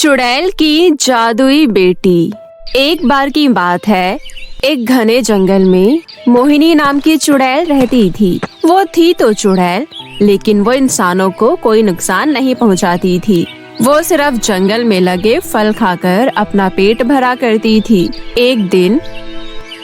चुड़ैल की जादुई बेटी। एक बार की बात है, एक घने जंगल में मोहिनी नाम की चुड़ैल रहती थी। वो थी तो चुड़ैल, लेकिन वो इंसानों को कोई नुकसान नहीं पहुंचाती थी। वो सिर्फ जंगल में लगे फल खाकर अपना पेट भरा करती थी। एक दिन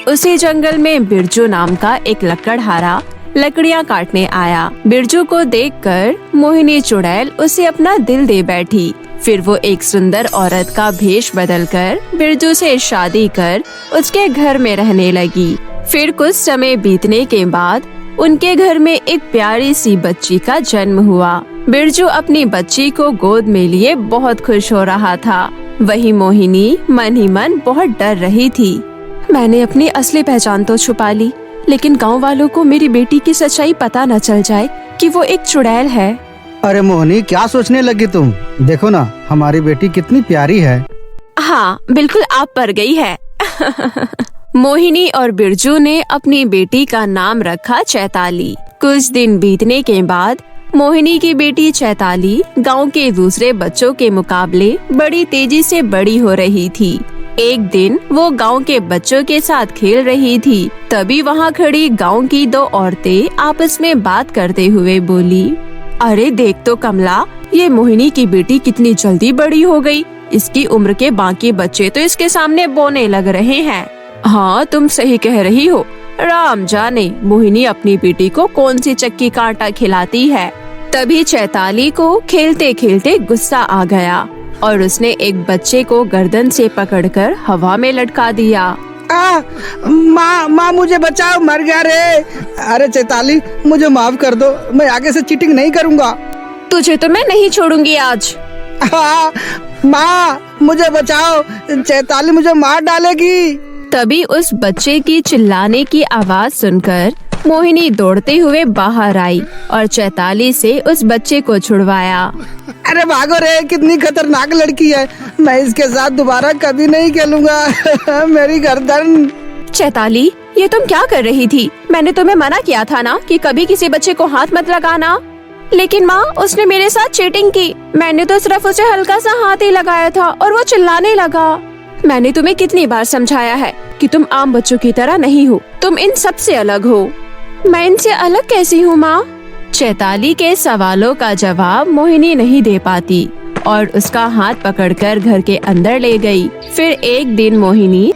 उसी जंगल में बिरजू नाम का एक लकड़हारा लकड़ियां काटने आया। बिरजू को देखकर मोहिनी चुड़ैल उसे अपना दिल दे बैठी। फिर वो एक सुंदर औरत का भेष बदलकर बिरजू से शादी कर उसके घर में रहने लगी। फिर कुछ समय बीतने के बाद उनके घर में एक प्यारी सी बच्ची का जन्म हुआ। बिरजू अपनी बच्ची को गोद में लिए बहुत खुश हो रहा था। वही मोहिनी मन ही मन बहुत डर रही थी। मैंने अपनी असली पहचान तो छुपा ली, लेकिन गांव वालों को मेरी बेटी की सच्चाई पता न चल जाए कि वो एक चुड़ैल है। अरे मोहिनी, क्या सोचने लगी तुम? देखो ना, हमारी बेटी कितनी प्यारी है। हाँ, बिल्कुल आप पर गई है। मोहिनी और बिरजू ने अपनी बेटी का नाम रखा चैताली। कुछ दिन बीतने के बाद मोहिनी की बेटी चैताली गांव के दूसरे बच्चों के मुकाबले बड़ी तेजी से बड़ी हो रही थी। एक दिन वो गांव के बच्चों के साथ खेल रही थी। तभी वहां खड़ी गांव की दो औरतें आपस में बात करते हुए बोली, अरे देख तो कमला, ये मोहिनी की बेटी कितनी जल्दी बड़ी हो गई। इसकी उम्र के बाकी बच्चे तो इसके सामने बोने लग रहे हैं। हाँ, तुम सही कह रही हो। राम जाने मोहिनी अपनी बेटी को कौन सी चक्की का आटा खिलाती है। तभी चैताली को खेलते खेलते गुस्सा आ गया और उसने एक बच्चे को गर्दन से पकड़कर हवा में लटका दिया। माँ मुझे बचाओ, मर गया रे। अरे चैताली, मुझे माफ कर दो, मैं आगे से चीटिंग नहीं करूँगा। तुझे तो मैं नहीं छोड़ूंगी आज। माँ मुझे बचाओ, चैताली मुझे मार डालेगी। तभी उस बच्चे की चिल्लाने की आवाज सुनकर मोहिनी दौड़ते हुए बाहर आई और चैताली से उस बच्चे को छुड़वाया। अरे भागो रे, कितनी खतरनाक लड़की है। मैं इसके साथ दोबारा कभी नहीं खेलूंगा। मेरी गर्दन। चैताली, ये तुम क्या कर रही थी? मैंने तुम्हें मना किया था ना कि कभी किसी बच्चे को हाथ मत लगाना। लेकिन माँ, उसने मेरे साथ चीटिंग की। मैंने तो सिर्फ उसे हल्का सा हाथ ही लगाया था और वो चिल्लाने लगा। मैंने तुम्हें कितनी बार समझाया है कि तुम आम बच्चों की तरह नहीं हो, तुम इन सब से अलग हो। मैं इनसे अलग कैसी हूँ माँ? चैताली के सवालों का जवाब मोहिनी नहीं दे पाती और उसका हाथ पकड़कर घर के अंदर ले गई। फिर एक दिन मोहिनी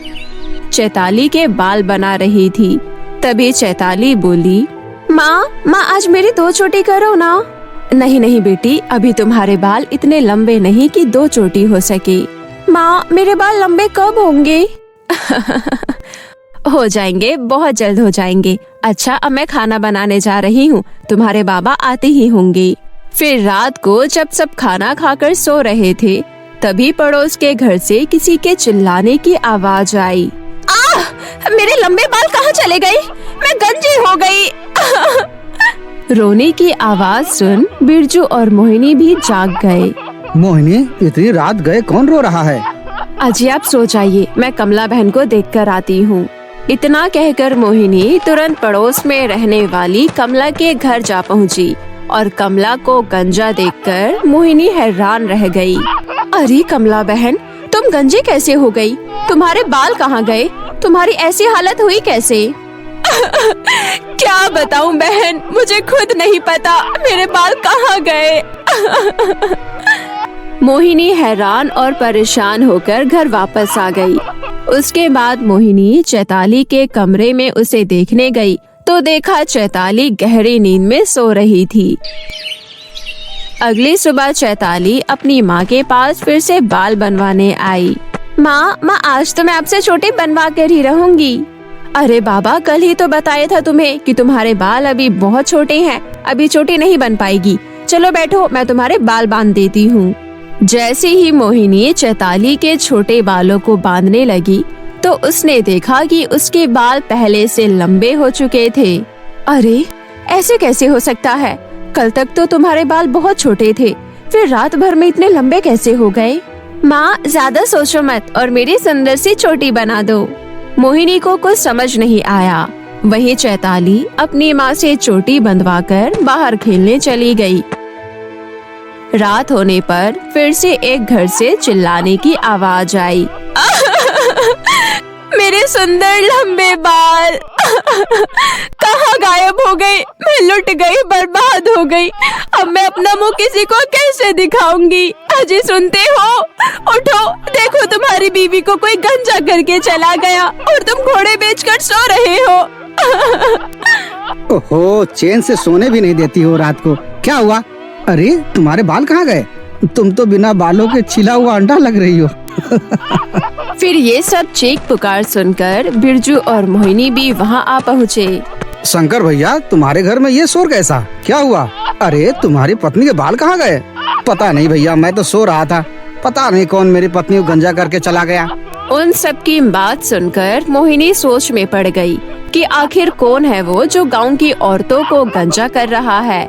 चैताली के बाल बना रही थी। तभी चैताली बोली, माँ आज मेरी 2 चोटी करो ना। नहीं नहीं बेटी, अभी तुम्हारे बाल इतने लंबे नहीं कि 2 चोटी हो सके। माँ, मेरे बाल लंबे कब होंगे? हो जाएंगे, बहुत जल्द हो जाएंगे। अच्छा, अब मैं खाना बनाने जा रही हूँ, तुम्हारे बाबा आते ही होंगे। फिर रात को जब सब खाना खाकर सो रहे थे, तभी पड़ोस के घर से किसी के चिल्लाने की आवाज आई। मेरे लंबे बाल कहाँ चले गए? मैं गंजी हो गई। रोने की आवाज सुन बिरजू और मोहिनी भी जाग गए। मोहिनी, इतनी रात गए, कौन रो रहा है? अजी आप सो जाइए, मैं कमला बहन को देखकर आती हूँ। इतना कहकर मोहिनी तुरंत पड़ोस में रहने वाली कमला के घर जा पहुँची और कमला को गंजा देखकर मोहिनी हैरान रह गई। अरे कमला बहन, तुम गंजी कैसे हो गई? तुम्हारे बाल कहाँ गए? तुम्हारी ऐसी हालत हुई कैसे? क्या बताऊं बहन, मुझे खुद नहीं पता मेरे बाल कहाँ गए। मोहिनी हैरान और परेशान होकर घर वापस आ गई। उसके बाद मोहिनी चैताली के कमरे में उसे देखने गई तो देखा चैताली गहरी नींद में सो रही थी। अगली सुबह चैताली अपनी माँ के पास फिर से बाल बनवाने आई। माँ आज तो मैं आपसे चोटी बनवा कर ही रहूंगी। अरे बाबा, कल ही तो बताया था तुम्हें कि तुम्हारे बाल अभी बहुत छोटे हैं, अभी चोटी नहीं बन पाएगी। चलो बैठो, मैं तुम्हारे बाल बांध देती हूँ। जैसे ही मोहिनी चैताली के छोटे बालों को बांधने लगी तो उसने देखा कि उसके बाल पहले से लंबे हो चुके थे। अरे ऐसे कैसे हो सकता है? कल तक तो तुम्हारे बाल बहुत छोटे थे, फिर रात भर में इतने लंबे कैसे हो गए? माँ, ज्यादा सोचो मत और मेरी सुंदर सी चोटी बना दो। मोहिनी को कुछ समझ नहीं आया। वहीं चैताली अपनी माँ से चोटी बंधवाकर बाहर खेलने चली गई। रात होने पर फिर से एक घर से चिल्लाने की आवाज आई। मेरे सुंदर लंबे बाल कहाँ गायब हो गए? मैं लुट गई, बर्बाद हो गई। अब मैं अपना मुंह किसी को कैसे दिखाऊंगी? अजी सुनते हो? उठो, देखो तुम्हारी बीवी को कोई गंजा करके चला गया और तुम घोड़े बेचकर सो रहे हो। ओहो, चैन से सोने भी नहीं देती हो रात को। क्या हुआ? अरे तुम्हारे बाल कहाँ गए? तुम तो बिना बालों के छिला हुआ अंडा लग रही हो। फिर ये सब चीख पुकार सुनकर बिरजू और मोहिनी भी वहाँ आ पहुँचे। शंकर भैया, तुम्हारे घर में ये शोर कैसा? क्या हुआ? अरे तुम्हारी पत्नी के बाल कहाँ गए? पता नहीं भैया, मैं तो सो रहा था। पता नहीं कौन मेरी पत्नी को गंजा करके चला गया। उन सब की बात सुनकर मोहिनी सोच में पड़ गई कि आखिर कौन है वो जो गांव की औरतों को गंजा कर रहा है।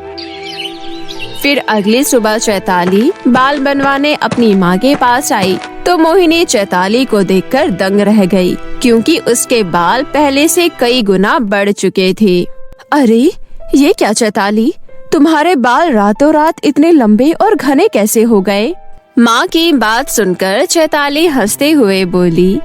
फिर अगली सुबह चैताली बाल बनवाने अपनी माँ के पास आई तो मोहिनी चैताली को देखकर दंग रह गई, क्योंकि उसके बाल पहले से कई गुना बढ़ चुके थे। अरे ये क्या चैताली, तुम्हारे बाल रातों रात इतने लंबे और घने कैसे हो गए? माँ की बात सुनकर चैताली हंसते हुए बोली,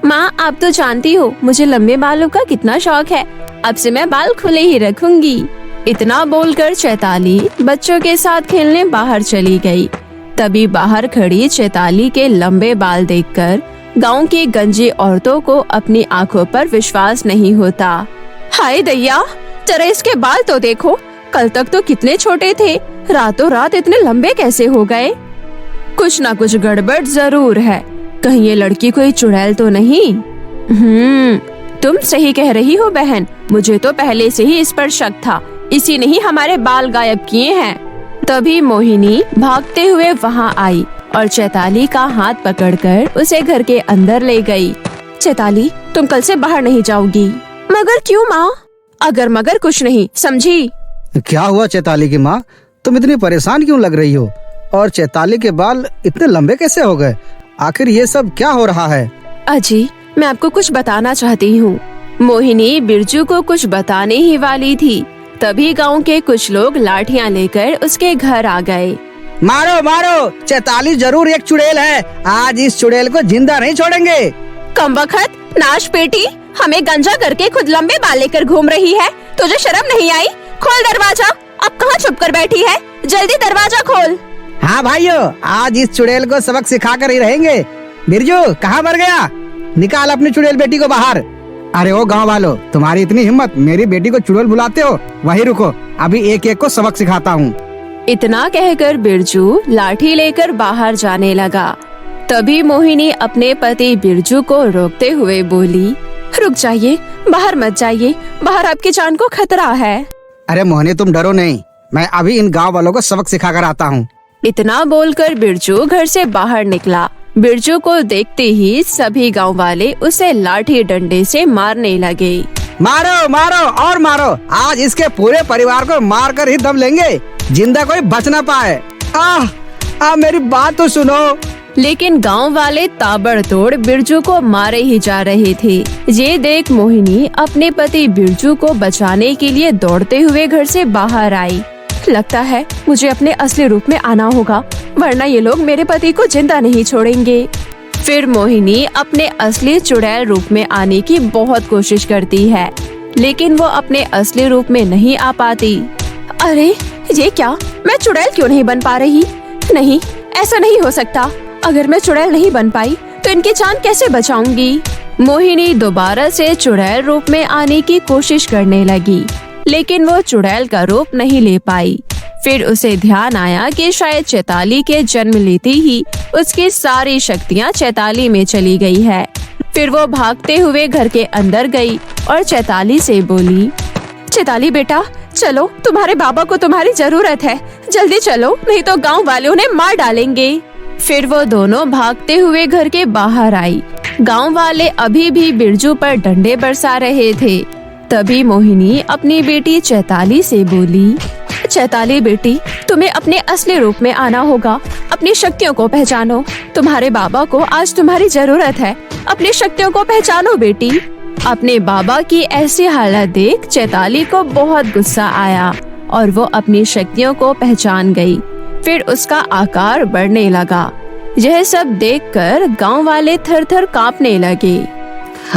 माँ आप तो जानती हो मुझे लंबे बालों का कितना शौक है। अब से मैं बाल खुले ही रखूंगी। इतना बोलकर चैताली बच्चों के साथ खेलने बाहर चली गई। तभी बाहर खड़ी चैताली के लंबे बाल देखकर गांव की गंजी औरतों को अपनी आंखों पर विश्वास नहीं होता। हाय दैया, जरा इसके बाल तो देखो, कल तक तो कितने छोटे थे, रातों रात इतने लंबे कैसे हो गए? कुछ ना कुछ गड़बड़ जरूर है। कहीं ये लड़की कोई चुड़ैल तो नहीं? तुम सही कह रही हो बहन, मुझे तो पहले से ही इस पर शक था। इसी ने ही हमारे बाल गायब किए हैं। तभी मोहिनी भागते हुए वहाँ आई और चैताली का हाथ पकड़कर उसे घर के अंदर ले गई। चैताली, तुम कल से बाहर नहीं जाओगी। मगर क्यों माँ? अगर मगर कुछ नहीं, समझी? क्या हुआ चैताली की माँ, तुम इतनी परेशान क्यों लग रही हो? और चैताली के बाल इतने लंबे कैसे हो गए? आखिर ये सब क्या हो रहा है? अजी, मैं आपको कुछ बताना चाहती हूँ। मोहिनी बिरजू को कुछ बताने ही वाली थी, तभी गांव के कुछ लोग लाठियां लेकर उसके घर आ गए। मारो मारो, चैताली जरूर एक चुड़ैल है। आज इस चुड़ैल को जिंदा नहीं छोड़ेंगे। कमबख्त, नाश पेटी, हमें गंजा करके खुद लंबे बाल लेकर घूम रही है। तुझे शर्म नहीं आई? खोल दरवाजा। अब कहाँ छुप कर बैठी है? जल्दी दरवाजा खोल। हाँ भाइयों, आज इस चुड़ैल को सबक सिखा कर ही रहेंगे। बिरजू कहाँ मर गया? निकाल अपनी चुड़ैल बेटी को बाहर। अरे ओ गांव वालों, तुम्हारी इतनी हिम्मत, मेरी बेटी को चुड़ैल बुलाते हो? वहीं रुको, अभी एक एक को सबक सिखाता हूँ। इतना कहकर बिरजू लाठी लेकर बाहर जाने लगा। तभी मोहिनी अपने पति बिरजू को रोकते हुए बोली, रुक जाइए, बाहर मत जाइए, बाहर आपकी जान को खतरा है। अरे मोहिनी, तुम डरो नहीं, मैं अभी इन गांव वालों को सबक सिखा कर आता हूँ। इतना बोलकर बिरजू घर से बाहर निकला। बिरजू को देखते ही सभी गांव वाले उसे लाठी डंडे से मारने लगे। मारो मारो और मारो, आज इसके पूरे परिवार को मार कर ही दम लेंगे, जिंदा कोई बच ना पाए। मेरी बात तो सुनो। लेकिन गांव वाले ताबड़तोड़ बिरजू को मारे ही जा रहे थे। ये देख मोहिनी अपने पति बिरजू को बचाने के लिए दौड़ते हुए घर से बाहर आई। लगता है मुझे अपने असली रूप में आना होगा, वरना ये लोग मेरे पति को जिंदा नहीं छोड़ेंगे। फिर मोहिनी अपने असली चुड़ैल रूप में आने की बहुत कोशिश करती है, लेकिन वो अपने असली रूप में नहीं आ पाती। अरे ये क्या, मैं चुड़ैल क्यों नहीं बन पा रही? नहीं, ऐसा नहीं हो सकता। अगर मैं चुड़ैल नहीं बन पाई तो इनकी जान कैसे बचाऊंगी? मोहिनी दोबारा से चुड़ैल रूप में आने की कोशिश करने लगी, लेकिन वो चुड़ैल का रूप नहीं ले पाई। फिर उसे ध्यान आया कि शायद चैताली के जन्म लेते ही उसकी सारी शक्तियाँ चैताली में चली गई है। फिर वो भागते हुए घर के अंदर गई और चैताली से बोली, चैताली बेटा चलो, तुम्हारे बाबा को तुम्हारी जरूरत है, जल्दी चलो, नहीं तो गांव वाले उन्हें मार डालेंगे। फिर वो दोनों भागते हुए घर के बाहर आई। गांव वाले अभी भी बिरजू पर डंडे बरसा रहे थे। तभी मोहिनी अपनी बेटी चैताली से बोली, चैताली बेटी, तुम्हें अपने असली रूप में आना होगा, अपनी शक्तियों को पहचानो। तुम्हारे बाबा को आज तुम्हारी जरूरत है, अपनी शक्तियों को पहचानो बेटी। अपने बाबा की ऐसी हालत देख चैताली को बहुत गुस्सा आया। और वो अपनी शक्तियों को पहचान गई। फिर उसका आकार बढ़ने लगा। यह सब देखकर गांव वाले थर थर कांपने लगे।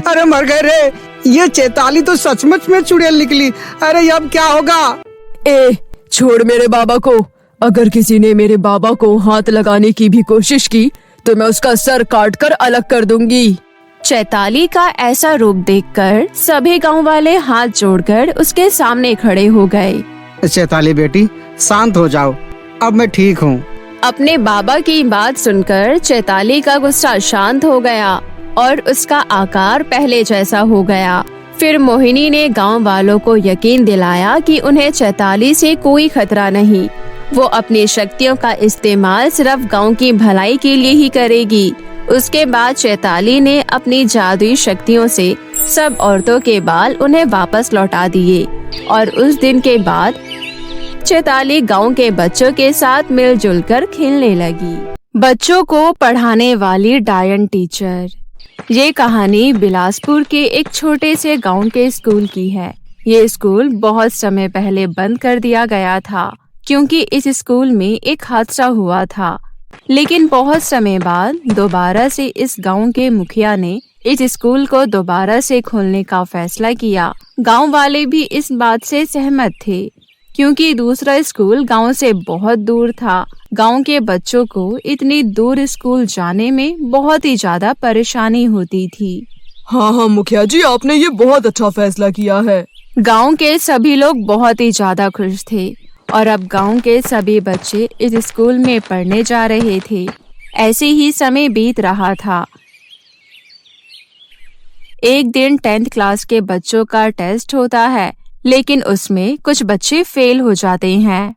अरे मर गए रे, ये चैताली तो सचमुच में चुड़ैल निकली। अरे अब क्या होगा? ए, छोड़ मेरे बाबा को। अगर किसी ने मेरे बाबा को हाथ लगाने की भी कोशिश की तो मैं उसका सर काट कर अलग कर दूंगी। चैताली का ऐसा रूप देखकर सभी गांव वाले हाथ जोड़कर उसके सामने खड़े हो गए। चैताली बेटी, शांत हो जाओ, अब मैं ठीक हूँ। अपने बाबा की बात सुनकर चैताली का गुस्सा शांत हो गया और उसका आकार पहले जैसा हो गया। फिर मोहिनी ने गांव वालों को यकीन दिलाया कि उन्हें चैताली से कोई खतरा नहीं। वो अपनी शक्तियों का इस्तेमाल सिर्फ गांव की भलाई के लिए ही करेगी। उसके बाद चैताली ने अपनी जादुई शक्तियों से सब औरतों के बाल उन्हें वापस लौटा दिए और उस दिन के बाद चैताली गांव के बच्चों के साथ मिलजुल कर खेलने लगी। बच्चों को पढ़ाने वाली डायन टीचर। ये कहानी बिलासपुर के एक छोटे से गांव के स्कूल की है। ये स्कूल बहुत समय पहले बंद कर दिया गया था क्योंकि इस स्कूल में एक हादसा हुआ था। लेकिन बहुत समय बाद दोबारा से इस गांव के मुखिया ने इस स्कूल को दोबारा से खोलने का फैसला किया। गांव वाले भी इस बात से सहमत थे क्योंकि दूसरा स्कूल गांव से बहुत दूर था। गांव के बच्चों को इतनी दूर स्कूल जाने में बहुत ही ज्यादा परेशानी होती थी। हाँ मुखिया जी, आपने ये बहुत अच्छा फैसला किया है। गांव के सभी लोग बहुत ही ज्यादा खुश थे और अब गांव के सभी बच्चे इस स्कूल में पढ़ने जा रहे थे। ऐसे ही समय बीत रहा था। एक दिन 10th क्लास के बच्चों का टेस्ट होता है, लेकिन उसमें कुछ बच्चे फेल हो जाते हैं।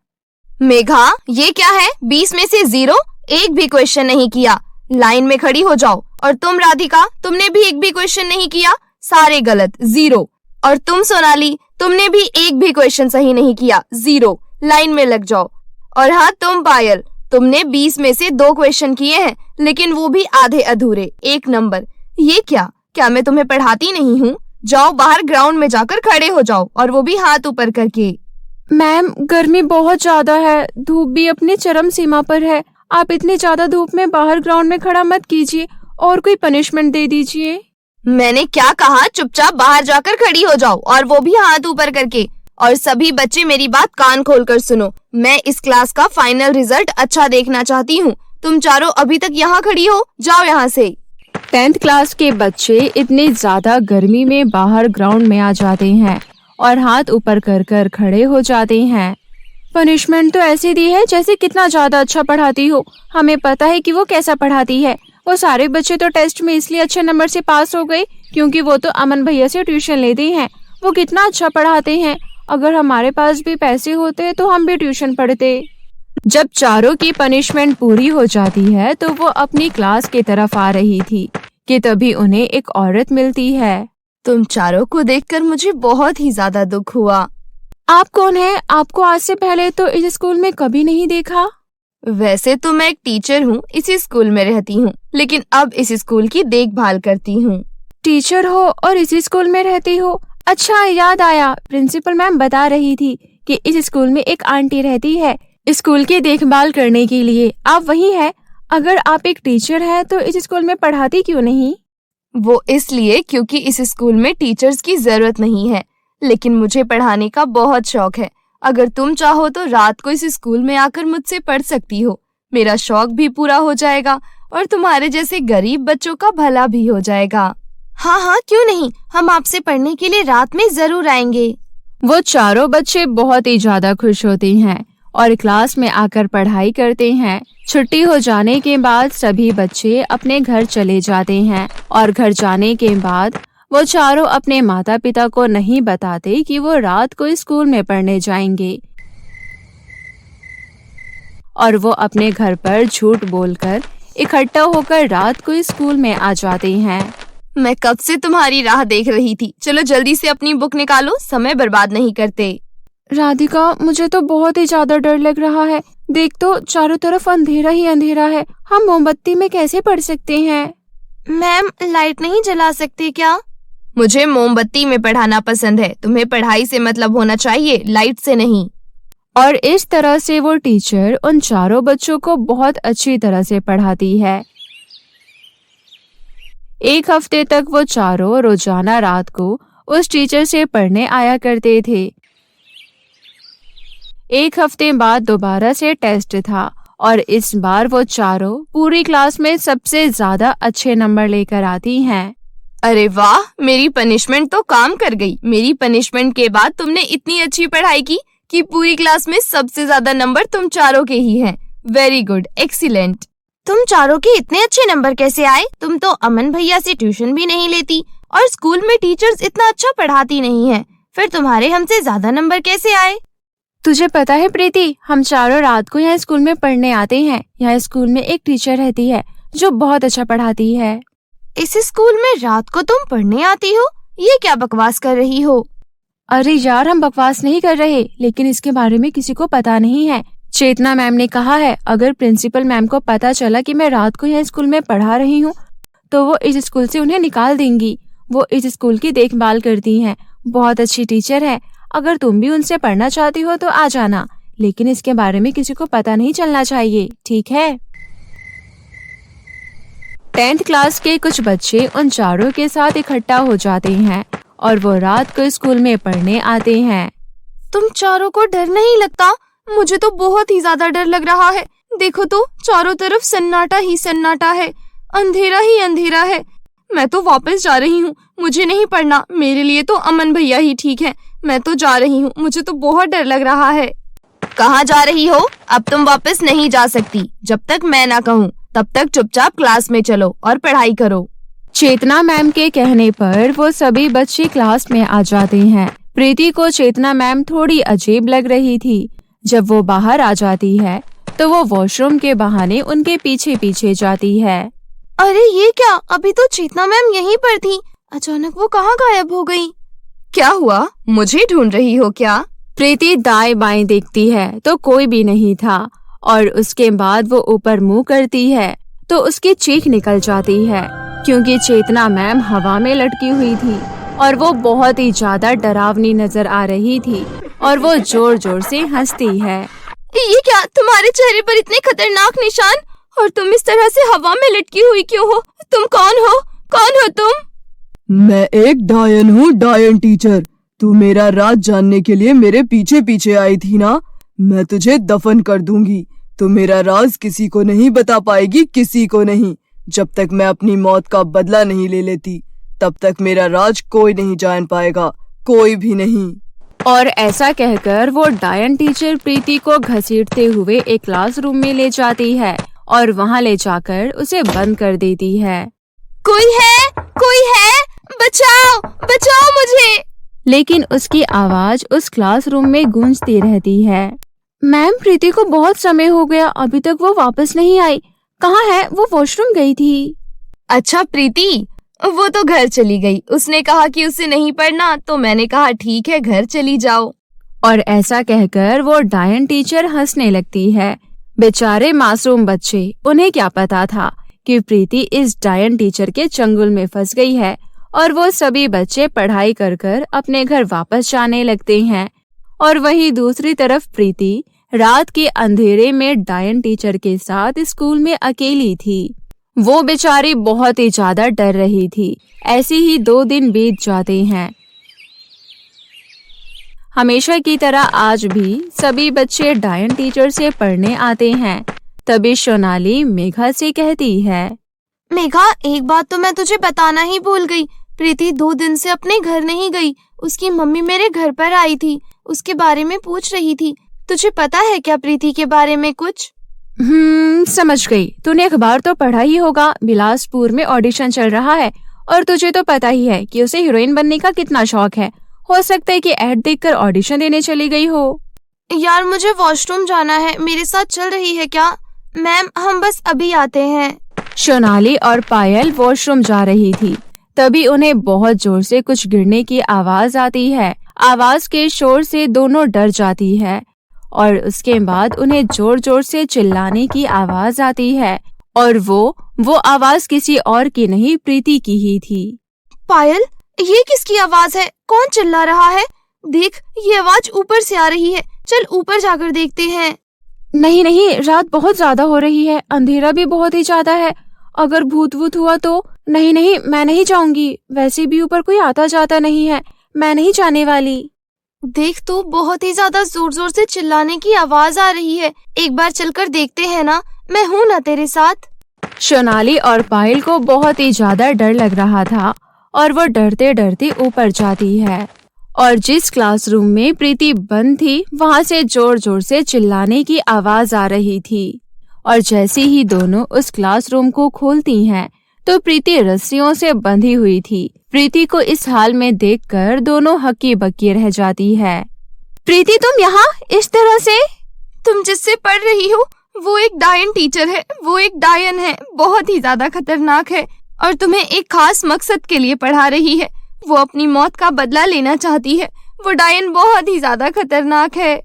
मेघा, ये क्या है? 20 में से 0, एक भी क्वेश्चन नहीं किया। लाइन में खड़ी हो जाओ। और तुम राधिका, तुमने भी एक भी क्वेश्चन नहीं किया, सारे गलत, 0। और तुम सोनाली, तुमने भी एक भी क्वेश्चन सही नहीं किया, 0। लाइन में लग जाओ। और हाँ तुम पायल, तुमने 20 में से 2 क्वेश्चन किए हैं, लेकिन वो भी आधे अधूरे, 1 नंबर। ये क्या मैं तुम्हें पढ़ाती नहीं हूँ? जाओ बाहर ग्राउंड में जाकर खड़े हो जाओ, और वो भी हाथ ऊपर करके। मैम, गर्मी बहुत ज्यादा है, धूप भी अपनी चरम सीमा पर है। आप इतनी ज्यादा धूप में बाहर ग्राउंड में खड़ा मत कीजिए और कोई पनिशमेंट दे दीजिए। मैंने क्या कहा? चुपचाप बाहर जाकर खड़ी हो जाओ, और वो भी हाथ ऊपर करके। और सभी बच्चे मेरी बात कान खोलकर सुनो, मैं इस क्लास का फाइनल रिजल्ट अच्छा देखना चाहती हूँ। तुम चारों अभी तक यहाँ खड़ी हो, जाओ यहाँ से। 10th क्लास के बच्चे इतनी ज्यादा गर्मी में बाहर ग्राउंड में आ जाते हैं और हाथ ऊपर कर कर खड़े हो जाते हैं। पनिशमेंट तो ऐसी दी है जैसे कितना ज्यादा अच्छा पढ़ाती हो। हमें पता है कि वो कैसा पढ़ाती है। वो सारे बच्चे तो टेस्ट में इसलिए अच्छे नंबर से पास हो गए क्योंकि वो तो अमन भैया से ट्यूशन लेते हैं। वो कितना अच्छा पढ़ाते हैं। अगर हमारे पास भी पैसे होते तो हम भी ट्यूशन पढ़ते। जब चारों की पनिशमेंट पूरी हो जाती है तो वो अपनी क्लास की तरफ आ रही थी कि तभी उन्हें एक औरत मिलती है। तुम चारों को देखकर मुझे बहुत ही ज्यादा दुख हुआ। आप कौन है? आपको आज से पहले तो इस स्कूल में कभी नहीं देखा। वैसे तो मैं एक टीचर हूँ, इसी स्कूल में रहती हूँ, लेकिन अब इस स्कूल की देखभाल करती हूँ। टीचर हो और इसी स्कूल में रहती हो? अच्छा, याद आया, प्रिंसिपल मैम बता रही थी कि इस स्कूल में एक आंटी रहती है स्कूल की देखभाल करने के लिए। आप वही है? अगर आप एक टीचर हैं तो इस स्कूल में पढ़ाती क्यों नहीं? वो इसलिए क्योंकि इस स्कूल में टीचर्स की जरूरत नहीं है, लेकिन मुझे पढ़ाने का बहुत शौक है। अगर तुम चाहो तो रात को इस स्कूल में आकर मुझसे पढ़ सकती हो। मेरा शौक भी पूरा हो जाएगा और तुम्हारे जैसे गरीब बच्चों का भला भी हो जाएगा। हाँ, क्यों नहीं, हम आपसे पढ़ने के लिए रात में जरूर आएंगे। वो चारों बच्चे बहुत ही ज्यादा खुश होते हैं और क्लास में आकर पढ़ाई करते हैं। छुट्टी हो जाने के बाद सभी बच्चे अपने घर चले जाते हैं और घर जाने के बाद वो चारों अपने माता पिता को नहीं बताते कि वो रात को स्कूल में पढ़ने जाएंगे और वो अपने घर पर झूठ बोलकर इकट्ठा होकर रात को स्कूल में आ जाते हैं। मैं कब से तुम्हारी राह देख रही थी। चलो जल्दी से अपनी बुक निकालो, समय बर्बाद नहीं करते। राधिका, मुझे तो बहुत ही ज्यादा डर लग रहा है। देख तो चारों तरफ अंधेरा ही अंधेरा है। हम मोमबत्ती में कैसे पढ़ सकते हैं? मैम, लाइट नहीं जला सकते क्या? मुझे मोमबत्ती में पढ़ाना पसंद है। तुम्हें पढ़ाई से मतलब होना चाहिए, लाइट से नहीं। और इस तरह से वो टीचर उन चारों बच्चों को बहुत अच्छी तरह से पढ़ाती है। एक हफ्ते तक वो चारों रोजाना रात को उस टीचर से पढ़ने आया करते थे। एक हफ्ते बाद दोबारा से टेस्ट था और इस बार वो चारों पूरी क्लास में सबसे ज्यादा अच्छे नंबर लेकर आती हैं। अरे वाह, मेरी पनिशमेंट तो काम कर गई। मेरी पनिशमेंट के बाद तुमने इतनी अच्छी पढ़ाई की कि पूरी क्लास में सबसे ज्यादा नंबर तुम चारों के ही हैं। Very good, excellent. तुम चारों के इतने अच्छे नंबर कैसे आए? तुम तो अमन भैया से ट्यूशन भी नहीं लेती और स्कूल में टीचर्स इतना अच्छा पढ़ाती नहीं है, फिर तुम्हारे हमसे ज्यादा नंबर कैसे आए? तुझे पता है प्रीति, हम चारों रात को यहाँ स्कूल में पढ़ने आते हैं। यहाँ स्कूल में एक टीचर रहती है जो बहुत अच्छा पढ़ाती है। इस स्कूल में रात को तुम पढ़ने आती हो? ये क्या बकवास कर रही हो? अरे यार, हम बकवास नहीं कर रहे, लेकिन इसके बारे में किसी को पता नहीं है। चेतना मैम ने कहा है अगर प्रिंसिपल मैम को पता चला कि मैं रात को यहाँ स्कूल में पढ़ा रही हूँ तो वो इस स्कूल से उन्हें निकाल देंगी। वो इस स्कूल की देखभाल करती हैं, बहुत अच्छी टीचर है। अगर तुम भी उनसे पढ़ना चाहती हो तो आ जाना, लेकिन इसके बारे में किसी को पता नहीं चलना चाहिए, ठीक है? 10th क्लास के कुछ बच्चे उन चारों के साथ इकट्ठा हो जाते हैं और वो रात को स्कूल में पढ़ने आते हैं। तुम चारों को डर नहीं लगता? मुझे तो बहुत ही ज्यादा डर लग रहा है। देखो तो, चारों तरफ सन्नाटा ही सन्नाटा है, अंधेरा ही अंधेरा है। मैं तो वापस जा रही हूँ, मुझे नहीं पढ़ना। मेरे लिए तो अमन भैया ही ठीक है। मैं तो जा रही हूँ, मुझे तो बहुत डर लग रहा है। कहाँ जा रही हो? अब तुम वापस नहीं जा सकती। जब तक मैं ना कहूँ तब तक चुपचाप क्लास में चलो और पढ़ाई करो। चेतना मैम के कहने पर वो सभी बच्चे क्लास में आ जाते हैं। प्रीति को चेतना मैम थोड़ी अजीब लग रही थी। जब वो बाहर आ जाती है तो वो वॉशरूम के बहाने उनके पीछे पीछे जाती है। अरे ये क्या, अभी तो चेतना मैम यहीं पर थी, अचानक वो कहाँ गायब हो गई? क्या हुआ, मुझे ढूंढ रही हो क्या? प्रीति दाएं बाएं देखती है तो कोई भी नहीं था और उसके बाद वो ऊपर मुंह करती है तो उसकी चीख निकल जाती है क्योंकि चेतना मैम हवा में लटकी हुई थी और वो बहुत ही ज्यादा डरावनी नजर आ रही थी और वो जोर जोर से हंसती है। ये क्या, तुम्हारे चेहरे पर इतने खतरनाक निशान और तुम इस तरह से हवा में लटकी हुई क्यों हो? तुम कौन हो? कौन हो तुम? मैं एक डायन हूँ, डायन टीचर। तू मेरा राज जानने के लिए मेरे पीछे पीछे आई थी ना? मैं तुझे दफन कर दूंगी। तो मेरा राज किसी को नहीं बता पाएगी, किसी को नहीं। जब तक मैं अपनी मौत का बदला नहीं ले लेती तब तक मेरा राज कोई नहीं जान पाएगा, कोई भी नहीं। और ऐसा कहकर वो डायन टीचर प्रीति को घसीटते हुए एक क्लासरूम में ले जाती है और वहाँ ले जाकर उसे बंद कर देती है। कोई है, कोई है, बचाओ, बचाओ मुझे। लेकिन उसकी आवाज उस क्लासरूम में गूंजती रहती है। मैम, प्रीति को बहुत समय हो गया, अभी तक वो वापस नहीं आई। कहाँ है वो? वॉशरूम गई थी। अच्छा प्रीति, वो तो घर चली गई। उसने कहा कि उसे नहीं पढ़ना तो मैंने कहा ठीक है, घर चली जाओ। और ऐसा कहकर वो डायन टीचर हंसने लगती है। बेचारे मासूम बच्चे, उन्हें क्या पता था कि प्रीति इस डायन टीचर के चंगुल में फंस गई है। और वो सभी बच्चे पढ़ाई कर कर अपने घर वापस जाने लगते हैं और वहीं दूसरी तरफ प्रीति रात के अंधेरे में डायन टीचर के साथ स्कूल में अकेली थी। वो बेचारी बहुत ही ज्यादा डर रही थी। ऐसे ही 2 दिन बीत जाते हैं। हमेशा की तरह आज भी सभी बच्चे डायन टीचर से पढ़ने आते हैं। तभी सोनाली मेघा से कहती है, मेघा, एक बात तो मैं तुझे बताना ही भूल गई। प्रीति 2 दिन से अपने घर नहीं गई। उसकी मम्मी मेरे घर पर आई थी, उसके बारे में पूछ रही थी। तुझे पता है क्या प्रीति के बारे में कुछ? समझ गई। तूने अखबार तो पढ़ा ही होगा। बिलासपुर में ऑडिशन चल रहा है और तुझे तो पता ही है कि उसे हीरोइन बनने का कितना शौक है। हो सकता है कि ऐड देखकर ऑडिशन देने चली गई हो। यार, मुझे वॉशरूम जाना है, मेरे साथ चल रही है क्या? मैम, हम बस अभी आते हैं। सोनाली और पायल वॉशरूम जा रही थी। तभी उन्हें बहुत जोर से कुछ गिरने की आवाज आती है। आवाज के शोर से दोनों डर जाती है और उसके बाद उन्हें जोर जोर से चिल्लाने की आवाज आती है और वो आवाज किसी और की नहीं, प्रीति की ही थी। पायल, ये किसकी आवाज है? कौन चिल्ला रहा है? देख, ये आवाज ऊपर से आ रही है। चल ऊपर जाकर देखते हैं। नहीं नहीं, रात बहुत ज्यादा हो रही है, अंधेरा भी बहुत ही ज्यादा है। अगर भूत वूत हुआ तो? नहीं नहीं, मैं नहीं जाऊंगी। वैसे भी ऊपर कोई आता जाता नहीं है, मैं नहीं जाने वाली। देख तो, बहुत ही ज्यादा जोर जोर से चिल्लाने की आवाज आ रही है। एक बार चलकर देखते हैं ना, मैं हूँ ना तेरे साथ। सोनाली और पायल को बहुत ही ज्यादा डर लग रहा था और वो डरते डरते ऊपर जाती है और जिस क्लासरूम में प्रीति बंद थी वहाँ से जोर जोर से चिल्लाने की आवाज आ रही थी। और जैसे ही दोनों उस क्लासरूम को खोलती हैं तो प्रीति रस्सियों से बंधी हुई थी। प्रीति को इस हाल में देखकर दोनों हक्की बक्की रह जाती है। प्रीति, तुम यहाँ इस तरह से? तुम जिससे पढ़ रही हो वो एक डायन टीचर है, वो एक डायन है, बहुत ही ज्यादा खतरनाक है और तुम्हें एक खास मकसद के लिए पढ़ा रही है। वो अपनी मौत का बदला लेना चाहती है। वो डायन बहुत ही ज्यादा खतरनाक है।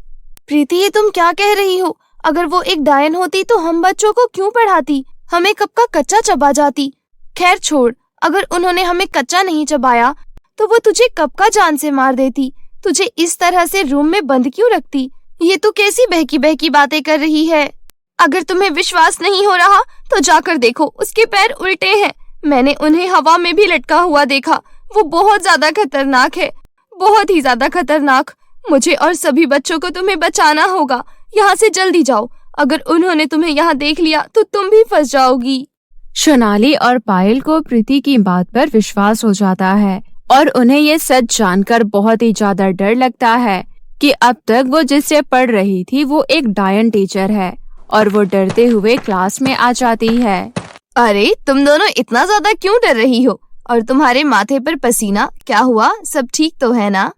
प्रीति, ये तुम क्या कह रही हो? अगर वो एक डायन होती तो हम बच्चों को क्यों पढ़ाती? हमें कब का कच्चा चबा जाती। खैर छोड़, अगर उन्होंने हमें कच्चा नहीं चबाया तो वो तुझे कब का जान से मार देती। तुझे इस तरह से रूम में बंद क्यों रखती? ये तो कैसी बहकी बहकी बातें कर रही है। अगर तुम्हें विश्वास नहीं हो रहा तो जाकर देखो, उसके पैर उल्टे हैं। मैंने उन्हें हवा में भी लटका हुआ देखा। वो बहुत ज्यादा खतरनाक है, बहुत ही ज्यादा खतरनाक। मुझे और सभी बच्चों को तुम्हें बचाना होगा। यहाँ से जल्दी जाओ, अगर उन्होंने तुम्हें यहाँ देख लिया तो तुम भी फंस जाओगी। सोनाली और पायल को प्रीति की बात पर विश्वास हो जाता है और उन्हें ये सच जानकर बहुत ही ज्यादा डर लगता है कि अब तक वो जिससे पढ़ रही थी वो एक डायन टीचर है और वो डरते हुए क्लास में आ जाती है। अरे तुम दोनों इतना ज्यादा क्यों डर रही हो? और तुम्हारे माथे पर पसीना, क्या हुआ? सब ठीक तो है ना?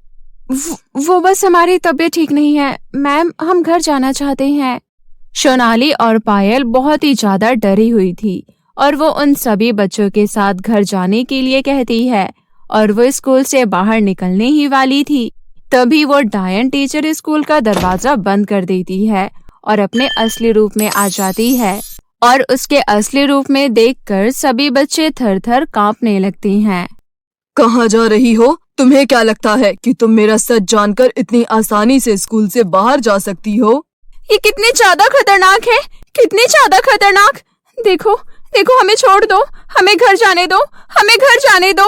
वो बस हमारी तबीयत ठीक नहीं है मैम, हम घर जाना चाहते हैं। सोनाली और पायल बहुत ही ज्यादा डरी हुई थी और वो उन सभी बच्चों के साथ घर जाने के लिए कहती है और वो स्कूल से बाहर निकलने ही वाली थी। तभी वो डायन टीचर स्कूल का दरवाजा बंद कर देती है और अपने असली रूप में आ जाती है और उसके असली रूप में देखकर सभी बच्चे थर थर कांपने लगते हैं। कहाँ जा रही हो? तुम्हें क्या लगता है कि तुम मेरा सच जानकर इतनी आसानी से स्कूल से बाहर जा सकती हो? ये कितने ज्यादा खतरनाक है, कितने ज्यादा खतरनाक। देखो देखो, हमें छोड़ दो, हमें घर जाने दो, हमें घर जाने दो।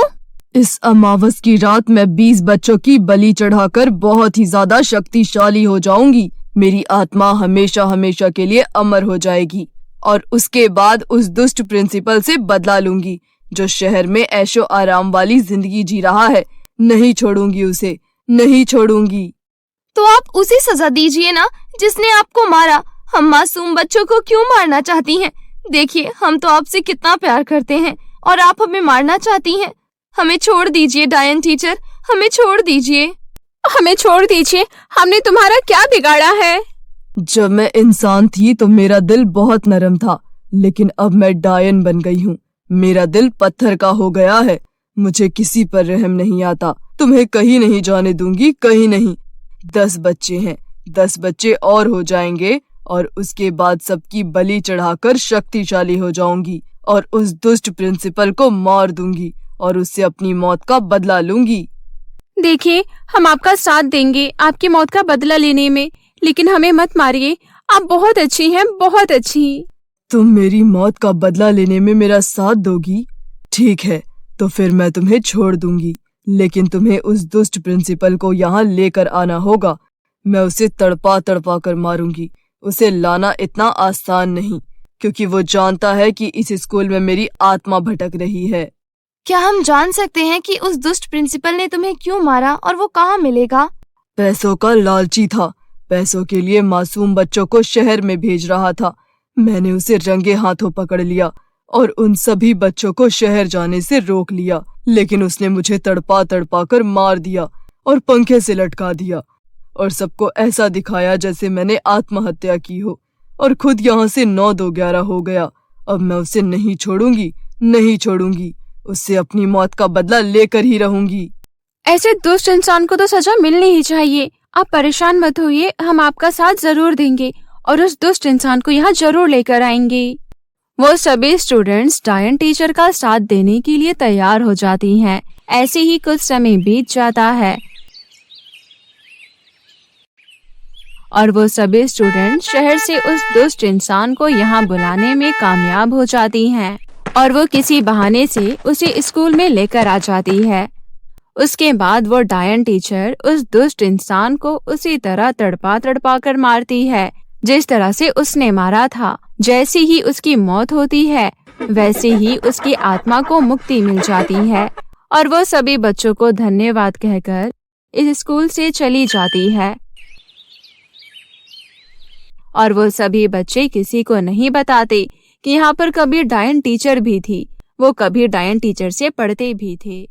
इस अमावस की रात मैं 20 बच्चों की बलि चढ़ाकर बहुत ही ज्यादा शक्तिशाली हो जाऊंगी। मेरी आत्मा हमेशा हमेशा के लिए अमर हो जाएगी और उसके बाद उस दुष्ट प्रिंसिपल से बदला लूंगी जो शहर में ऐशो आराम वाली जिंदगी जी रहा है। नहीं छोड़ूंगी उसे, नहीं छोड़ूंगी। तो आप उसे सजा दीजिए ना जिसने आपको मारा। हम मासूम बच्चों को क्यों मारना चाहती हैं? देखिए, हम तो आपसे कितना प्यार करते हैं और आप हमें मारना चाहती हैं। हमें छोड़ दीजिए डायन टीचर, हमें छोड़ दीजिए। हमें छोड़ दीजिए, हमने तुम्हारा क्या बिगाड़ा है? जब मैं इंसान थी तो मेरा दिल बहुत नरम था, लेकिन अब मैं डायन बन गई हूँ। मेरा दिल पत्थर का हो गया है। मुझे किसी पर रहम नहीं आता। तुम्हें कहीं नहीं जाने दूंगी, कहीं नहीं। 10 बच्चे हैं, 10 बच्चे और हो जाएंगे और उसके बाद सबकी बलि चढ़ाकर शक्तिशाली हो जाऊंगी और उस दुष्ट प्रिंसिपल को मार दूंगी और उससे अपनी मौत का बदला लूंगी। देखिए, हम आपका साथ देंगे आपकी मौत का बदला लेने में, लेकिन हमें मत मारिए। आप बहुत अच्छी हैं, बहुत अच्छी। तुम मेरी मौत का बदला लेने में मेरा साथ दोगी? ठीक है, तो फिर मैं तुम्हें छोड़ दूंगी, लेकिन तुम्हें उस दुष्ट प्रिंसिपल को यहाँ लेकर आना होगा। मैं उसे तड़पा तड़पा कर मारूंगी। उसे लाना इतना आसान नहीं, क्योंकि वो जानता है कि इस स्कूल में मेरी आत्मा भटक रही है। क्या हम जान सकते हैं कि उस दुष्ट प्रिंसिपल ने तुम्हें क्यों मारा और वो कहाँ मिलेगा? पैसों का लालची था। पैसों के लिए मासूम बच्चों को शहर में भेज रहा था। मैंने उसे रंगे हाथों पकड़ लिया और उन सभी बच्चों को शहर जाने से रोक लिया, लेकिन उसने मुझे तड़पा तड़पा कर मार दिया और पंखे से लटका दिया और सबको ऐसा दिखाया जैसे मैंने आत्महत्या की हो और खुद यहाँ से 9-2-11 हो गया। अब मैं उसे नहीं छोड़ूंगी, नहीं छोड़ूंगी। उससे अपनी मौत का बदला लेकर ही रहूंगी। ऐसे दुष्ट इंसान को तो सजा मिलनी ही चाहिए। आप परेशान मत होइए, हम आपका साथ जरूर देंगे और उस दुष्ट इंसान को यहाँ जरूर लेकर आएंगे। वो सभी स्टूडेंट्स डायन टीचर का साथ देने के लिए तैयार हो जाती हैं। ऐसे ही कुछ समय बीत जाता है और वो सभी स्टूडेंट शहर से उस दुष्ट इंसान को यहाँ बुलाने में कामयाब हो जाती हैं और वो किसी बहाने से उसे स्कूल में लेकर आ जाती है। उसके बाद वो डायन टीचर उस दुष्ट इंसान को उसी तरह तड़पा तड़पा कर मारती है जिस तरह से उसने मारा था। जैसे ही उसकी मौत होती है वैसे ही उसकी आत्मा को मुक्ति मिल जाती है और वो सभी बच्चों को धन्यवाद कहकर इस स्कूल से चली जाती है। और वो सभी बच्चे किसी को नहीं बताते कि यहाँ पर कभी डायन टीचर भी थी। वो कभी डायन टीचर से पढ़ते भी थे।